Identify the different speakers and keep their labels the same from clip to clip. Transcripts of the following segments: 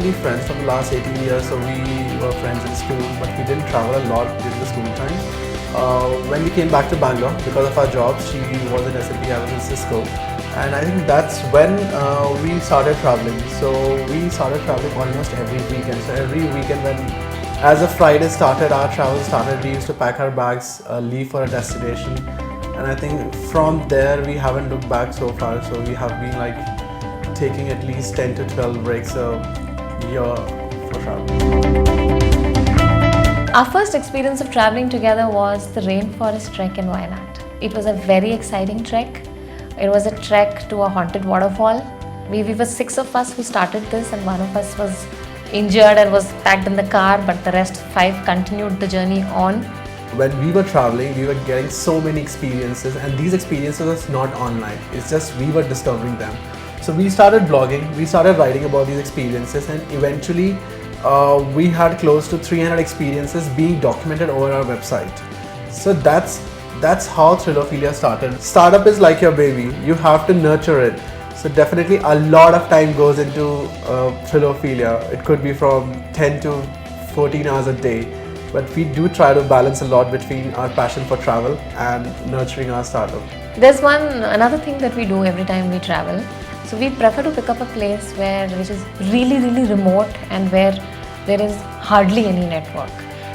Speaker 1: actually friends from the last 18 years, so we were friends in school, but we didn't travel a lot during the school time. When we came back to Bangalore, because of our jobs, she was in SAP, I was in Cisco, and I think that's when we started traveling. So we started traveling almost every weekend. So every weekend when, as a Friday started, our travel started, we used to pack our bags, leave for a destination, and I think from there we haven't looked back so far. So we have been like taking at least 10 to 12 breaks a year for travel.
Speaker 2: Our first experience of traveling together was the rainforest trek in Wayanad. It was a very exciting trek. It was a trek to a haunted waterfall. We were 6 of us who started this, and one of us was injured and was packed in the car, but the rest 5 continued the journey on.
Speaker 1: When we were traveling, we were getting so many experiences, and these experiences was not online. It's just we were discovering them. So we started blogging, we started writing about these experiences, and eventually we had close to 300 experiences being documented over our website. So that's how Thrillophilia started. Startup is like your baby, you have to nurture it. So definitely a lot of time goes into Thrillophilia. It could be from 10 to 14 hours a day, but we do try to balance a lot between our passion for travel and nurturing our startup.
Speaker 2: There's another thing that we do every time we travel. So we prefer to pick up a place which is really remote and where there is hardly any network.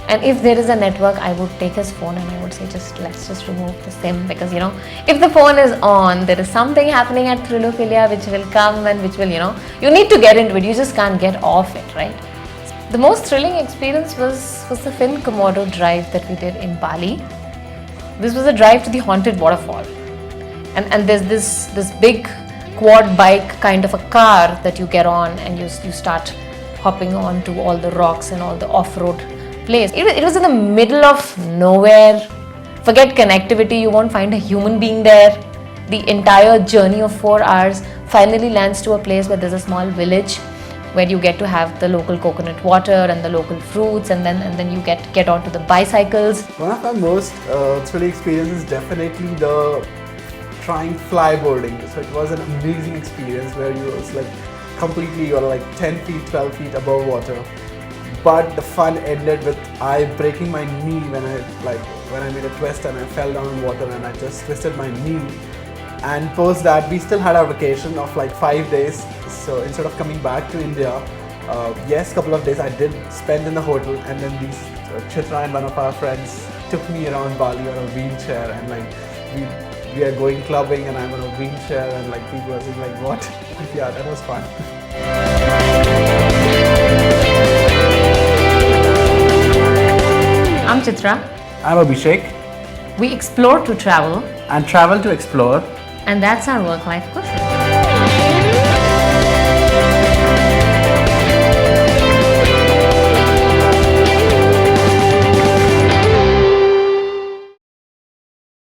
Speaker 2: And if there is a network, I would take his phone and I would say let's just remove the SIM, because if the phone is on, there is something happening at Thrillophilia which will come and which will, you need to get into it, you just can't get off it, right? The most thrilling experience was the Fin Komodo drive that we did in Bali. This was a drive to the haunted waterfall. And there's this big quad bike kind of a car that you get on, and you start hopping on to all the rocks and all the off-road place. It was in the middle of nowhere. Forget connectivity, you won't find a human being there. The entire journey of 4 hours finally lands to a place where there's a small village where you get to have the local coconut water and the local fruits, and then you get onto the bicycles.
Speaker 1: One of our most thrilling experiences is definitely the trying flyboarding. So it was an amazing experience where you are like 10 feet, 12 feet above water. But the fun ended with I breaking my knee when I made a twist and I fell down in water and I just twisted my knee. And post that, we still had our vacation of like 5 days. So instead of coming back to India, yes, couple of days I did spend in the hotel, and then these Chitra and one of our friends took me around Bali on a wheelchair, and we are going clubbing and I'm on a wheelchair, and like people are saying like what? Yeah, that was fun.
Speaker 2: I'm Chitra.
Speaker 1: I'm Abhishek.
Speaker 2: We explore to travel.
Speaker 1: And travel to explore.
Speaker 2: And that's our work-life quotient.